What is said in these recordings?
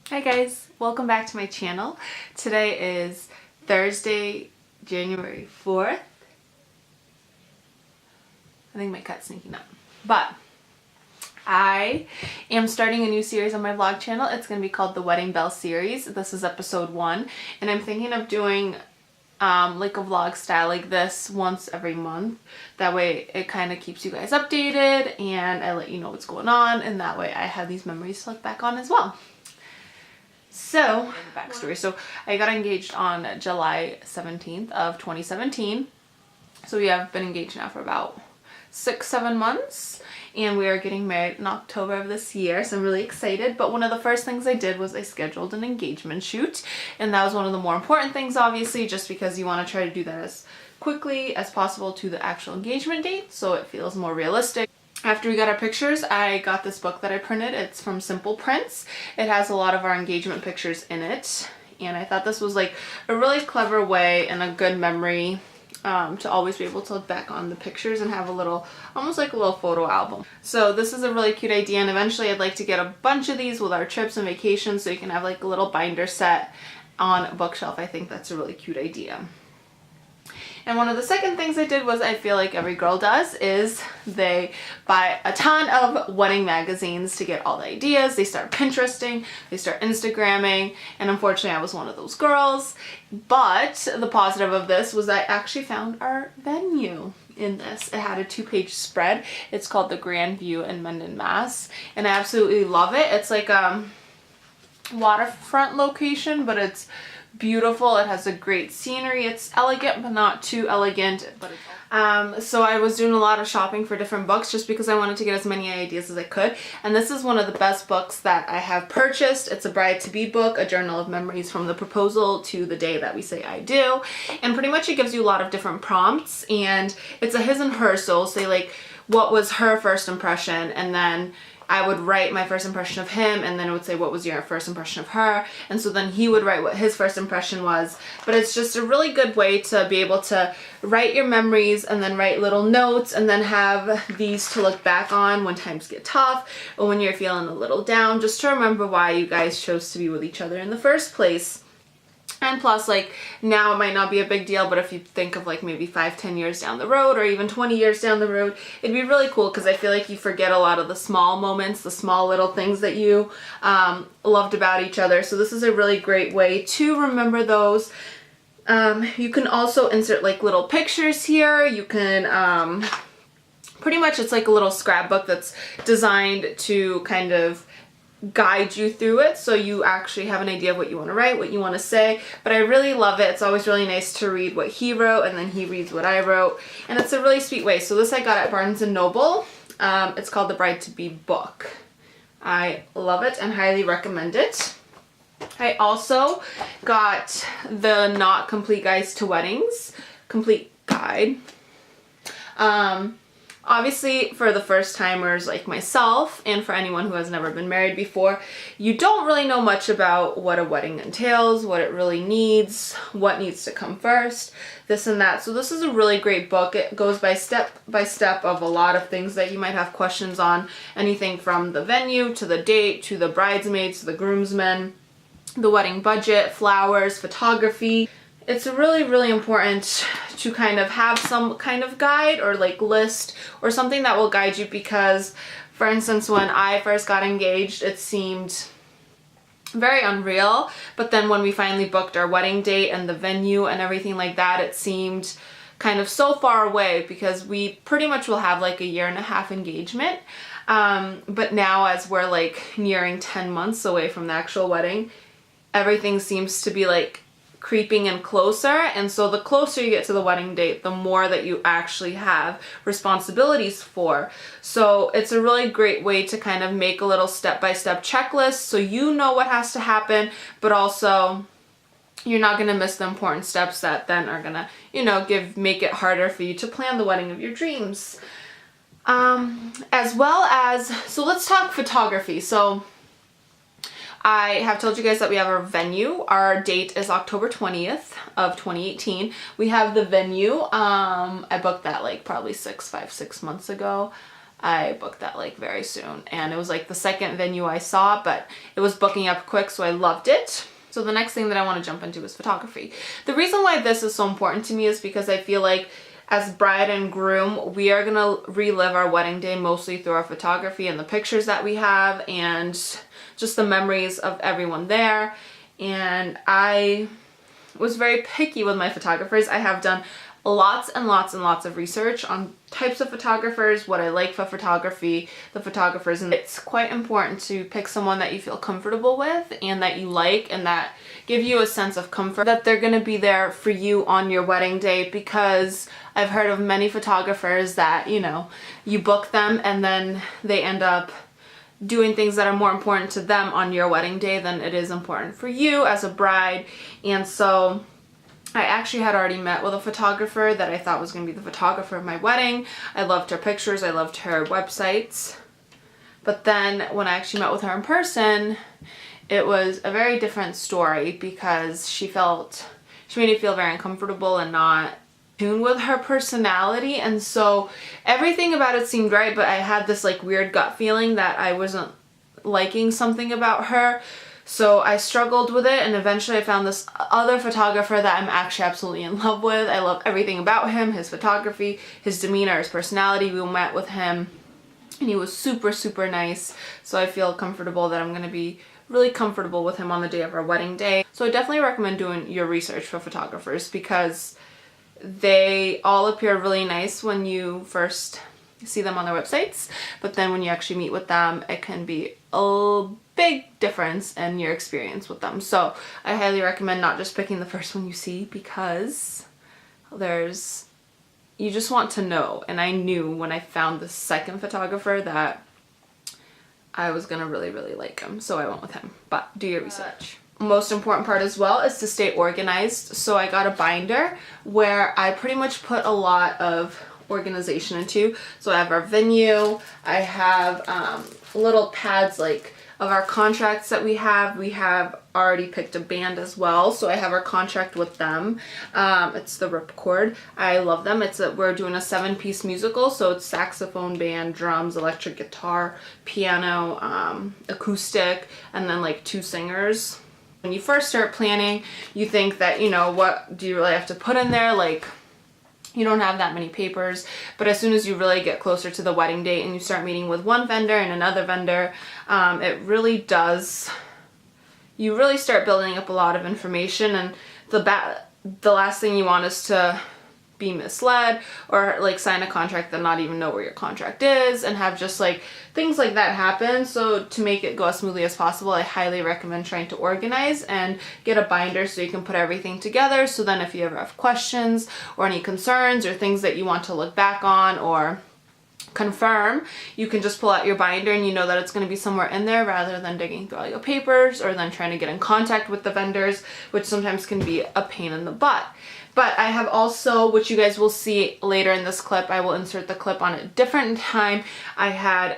Hi guys, welcome back to my channel. Today is Thursday, January 4th. I think my cat's sneaking up. But I am starting a new series on my vlog channel. It's going to be called the Wedding Bell series. This is episode 1 and I'm thinking of doing like a vlog style like this once every month. That way it kind of keeps you guys updated and I let you know what's going on, and that way I have these memories to look back on as well. So, backstory. So I got engaged on July 17th of 2017. So we have been engaged now for about 6-7 months, and we are getting married in October of this year, so I'm really excited. But one of the first things I did was I scheduled an engagement shoot, and that was one of the more important things, obviously, just because you want to try to do that as quickly as possible to the actual engagement date so it feels more realistic. After we got our pictures, I got this book that I printed. It's from Simple Prints. It has a lot of our engagement pictures in it, and I thought this was like a really clever way and a good memory to always be able to look back on the pictures and have a little, almost like a little photo album. So this is a really cute idea, and eventually I'd like to get a bunch of these with our trips and vacations so you can have like a little binder set on a bookshelf. I think that's a really cute idea. And one of the second things I did was, I feel like every girl does, is they buy a ton of wedding magazines to get all the ideas. They start Pinteresting, they start Instagramming, and unfortunately I was one of those girls. But the positive of this was I actually found our venue in this. It had a 2-page spread. It's called the Grand View in Mendon, Mass. And I absolutely love it. It's like a waterfront location, but it's beautiful. It has a great scenery. It's elegant but not too elegant. So I was doing a lot of shopping for different books just because I wanted to get as many ideas as I could, and this is one of the best books that I have purchased. It's a bride-to-be book, a journal of memories from the proposal to the day that we say I do, and pretty much it gives you a lot of different prompts, and it's a his and her, so say like what was her first impression, and then I would write my first impression of him, and then it would say what was your first impression of her, and so then he would write what his first impression was. But it's just a really good way to be able to write your memories and then write little notes and then have these to look back on when times get tough or when you're feeling a little down, just to remember why you guys chose to be with each other in the first place. And plus, like, now it might not be a big deal, but if you think of like maybe 5-10 years down the road or even 20 years down the road, it'd be really cool because I feel like you forget a lot of the small moments, the small little things that you loved about each other. So this is a really great way to remember those. You can also insert like little pictures here. You can pretty much, it's like a little scrapbook that's designed to kind of guide you through it, so you actually have an idea of what you want to write, what you want to say. But I really love it. It's always really nice to read what he wrote and then he reads what I wrote, and it's a really sweet way. So this I got at Barnes & Noble. It's called the Bride-to-Be book. I love it and highly recommend it. I also got the Not Complete Guides to Weddings complete guide. Obviously, for the first timers like myself, and for anyone who has never been married before, you don't really know much about what a wedding entails, what it really needs, what needs to come first, this and that. So this is a really great book. It goes by step of a lot of things that you might have questions on. Anything from the venue, to the date, to the bridesmaids, to the groomsmen, the wedding budget, flowers, photography. It's really, really important to kind of have some kind of guide or like list or something that will guide you, because, for instance, when I first got engaged, it seemed very unreal, but then when we finally booked our wedding date and the venue and everything like that, it seemed kind of so far away, because we pretty much will have like a 1.5 year engagement. But now, as we're like nearing 10 months away from the actual wedding, everything seems to be like creeping in closer, and so the closer you get to the wedding date, the more that you actually have responsibilities for. So it's a really great way to kind of make a little step-by-step checklist so you know what has to happen, but also you're not going to miss the important steps that then are going to, you know, make it harder for you to plan the wedding of your dreams. As well as, so let's talk photography. So I have told you guys that we have our venue. Our date is October 20th of 2018. We have the venue. I booked that like probably 6 months ago. I booked that like very soon, and it was like the second venue I saw, but it was booking up quick, so I loved it. So the next thing that I want to jump into is photography. The reason why this is so important to me is because I feel like as bride and groom, we are gonna relive our wedding day mostly through our photography and the pictures that we have and just the memories of everyone there. And I was very picky with my photographers. I have done lots and lots and lots of research on types of photographers, what I like for photography, the photographers, and it's quite important to pick someone that you feel comfortable with and that you like and that give you a sense of comfort that they're going to be there for you on your wedding day, because I've heard of many photographers that, you know, you book them and then they end up doing things that are more important to them on your wedding day than it is important for you as a bride. And so I actually had already met with a photographer that I thought was going to be the photographer of my wedding. I loved her pictures, I loved her websites. But then when I actually met with her in person, it was a very different story, because she made me feel very uncomfortable and not tuned with her personality. And so everything about it seemed right, but I had this like weird gut feeling that I wasn't liking something about her. So I struggled with it, and eventually I found this other photographer that I'm actually absolutely in love with. I love everything about him, his photography, his demeanor, his personality. We met with him and he was super, super nice. So I feel comfortable that I'm going to be really comfortable with him on the day of our wedding day. So I definitely recommend doing your research for photographers, because they all appear really nice when you first see them on their websites, but then when you actually meet with them, it can be a big difference in your experience with them. So I highly recommend not just picking the first one you see, because you just want to know. And I knew when I found the second photographer that I was gonna really, really like him, so I went with him. But do your research. Most important part as well is to stay organized. So I got a binder where I pretty much put a lot of organization into. So I have our venue, I have little pads like of our contracts that we have already picked a band as well, so I have our contract with them. It's the Ripcord. I love them. We're doing a 7-piece musical, so it's saxophone, band, drums, electric guitar, piano, acoustic, and then like 2 singers. When you first start planning, you think that, you know, what do you really have to put in there? Like, you don't have that many papers, but as soon as you really get closer to the wedding date and you start meeting with one vendor and another vendor, it really does, you really start building up a lot of information, and the last thing you want is to be misled or like sign a contract and not even know where your contract is and have just like things like that happen. So to make it go as smoothly as possible, I highly recommend trying to organize and get a binder so you can put everything together. So then if you ever have questions or any concerns or things that you want to look back on or confirm, you can just pull out your binder and you know that it's going to be somewhere in there, rather than digging through all your papers or then trying to get in contact with the vendors, which sometimes can be a pain in the butt. But I have also, which you guys will see later in this clip, I will insert the clip on a different time, I had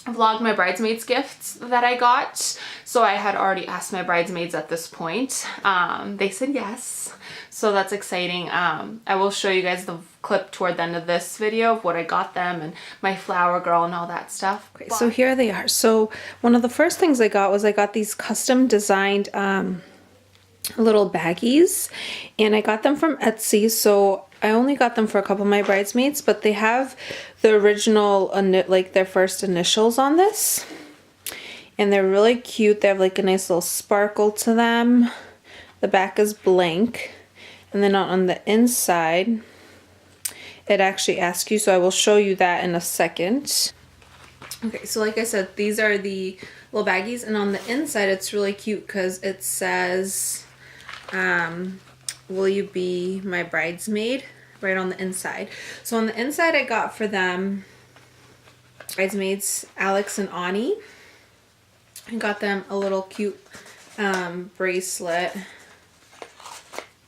vlogged my bridesmaids gifts that I got. So I had already asked my bridesmaids at this point. They said yes, so that's exciting. I will show you guys the clip toward the end of this video of what I got them and my flower girl and all that stuff. Okay, so here they are. So one of the first things I got these custom designed little baggies, and I got them from Etsy. So I only got them for a couple of my bridesmaids, but they have the original, like their first initials on this, and they're really cute. They have like a nice little sparkle to them. The back is blank, and then on the inside it actually asks you, so I will show you that in a second. Okay, so like I said, these are the little baggies, and on the inside it's really cute because it says will you be my bridesmaid, right on the inside. So on the inside I got for them bridesmaids Alex and Ani. I got them a little cute bracelet,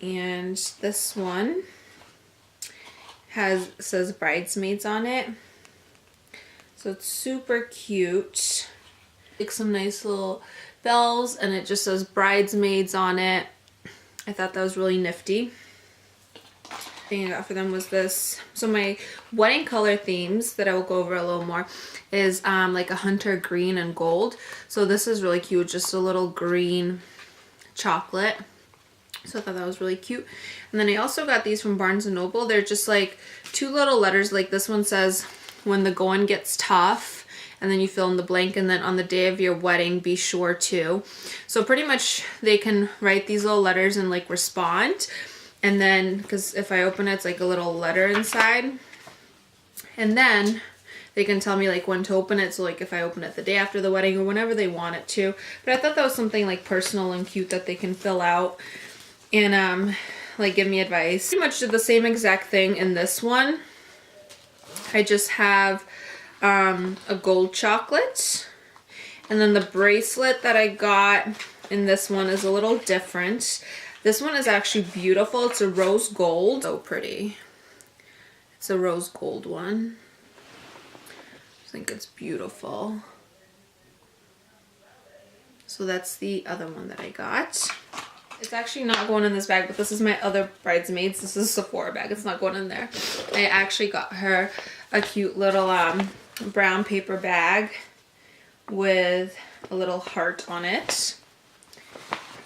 and this one says bridesmaids on it, so it's super cute. Like some nice little bells, and it just says bridesmaids on it. I thought that was really nifty. thing I got for them was this. So my wedding color themes that I will go over a little more is like a hunter green and gold. So this is really cute, just a little green chocolate. So I thought that was really cute. And then I also got these from Barnes & Noble. They're just like 2 little letters. Like this one says, when the going gets tough, and then you fill in the blank, and then on the day of your wedding, be sure to. So pretty much they can write these little letters and like respond. And then, because if I open it, it's like a little letter inside. And then they can tell me like when to open it. So like if I open it the day after the wedding or whenever they want it to. But I thought that was something like personal and cute that they can fill out and like give me advice. Pretty much did the same exact thing in this one. I just have a gold chocolate, and then the bracelet that I got in this one is a little different. This one is actually beautiful. It's a rose gold. So pretty. It's a rose gold one. I think it's beautiful. So that's the other one that I got. It's actually not going in this bag, but this is my other bridesmaids. This is a Sephora bag. It's not going in there. I actually got her a cute little brown paper bag with a little heart on it.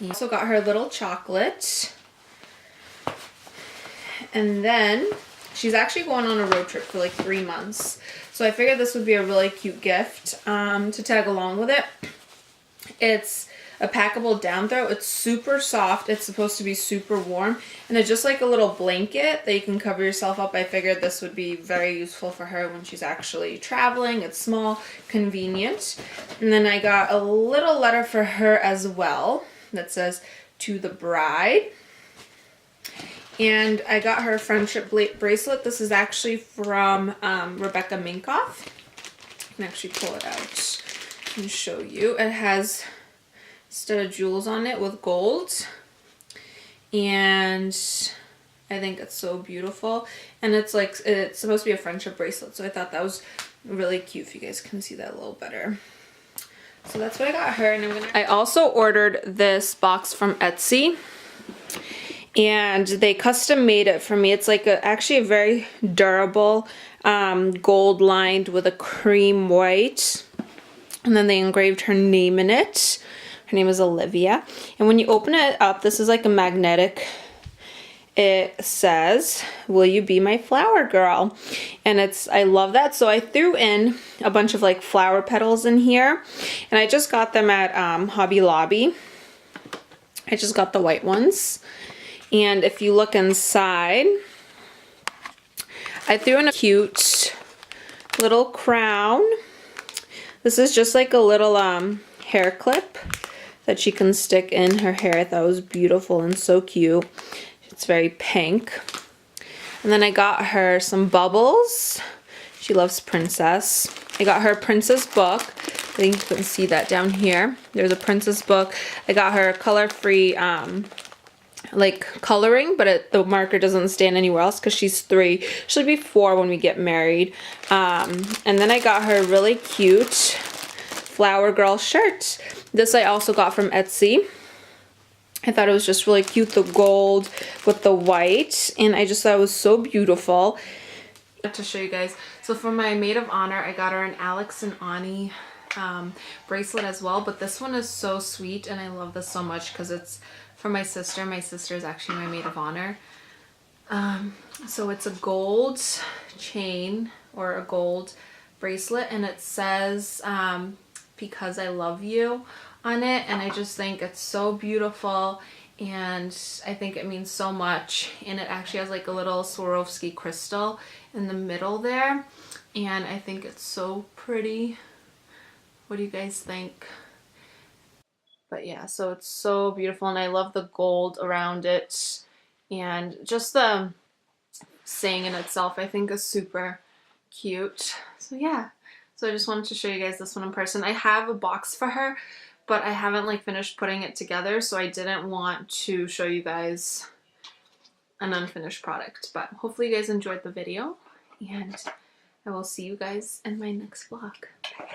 I also got her a little chocolate. And then she's actually going on a road trip for like 3 months. So I figured this would be a really cute gift to tag along with it. It's a packable down throw. It's super soft. It's supposed to be super warm. And it's just like a little blanket that you can cover yourself up. I figured this would be very useful for her when she's actually traveling. It's small, convenient. And then I got a little letter for her as well that says, to the bride. And I got her a friendship bracelet. This is actually from Rebecca Minkoff. I can actually pull it out and show you. It has instead of jewels on it with gold, and I think it's so beautiful. And it's like, it's supposed to be a friendship bracelet, so I thought that was really cute. If you guys can see that a little better. So that's what I got her. And I also ordered this box from Etsy, and they custom made it for me. It's like actually a very durable gold lined with a cream white, and then they engraved her name in it. Her name is Olivia. And when you open it up, this is like a magnetic. It says, will you be my flower girl? And I love that. So I threw in a bunch of like flower petals in here. And I just got them at Hobby Lobby. I just got the white ones. And if you look inside, I threw in a cute little crown. This is just like a little hair clip that she can stick in her hair. I thought it was beautiful and so cute. It's very pink. And then I got her some bubbles. She loves princess. I got her a princess book. I think you can see that down here. There's a princess book. I got her color-free like coloring, but the marker doesn't stand anywhere else because she's 3. She'll be 4 when we get married. And then I got her a really cute flower girl shirt. This I also got from Etsy. I thought it was just really cute, the gold with the white, and I just thought it was so beautiful. To show you guys, so for my maid of honor, I got her an Alex and Ani bracelet as well, but this one is so sweet, and I love this so much because it's for my sister. My sister is actually my maid of honor. So it's a gold chain or a gold bracelet, and it says because I love you on it, and I just think it's so beautiful, and I think it means so much. And it actually has like a little Swarovski crystal in the middle there, and I think it's so pretty. What do you guys think? But yeah, so it's so beautiful, and I love the gold around it, and just the saying in itself I think is super cute. So yeah, so I just wanted to show you guys this one in person. I have a box for her, but I haven't like finished putting it together, so I didn't want to show you guys an unfinished product. But hopefully you guys enjoyed the video, and I will see you guys in my next vlog.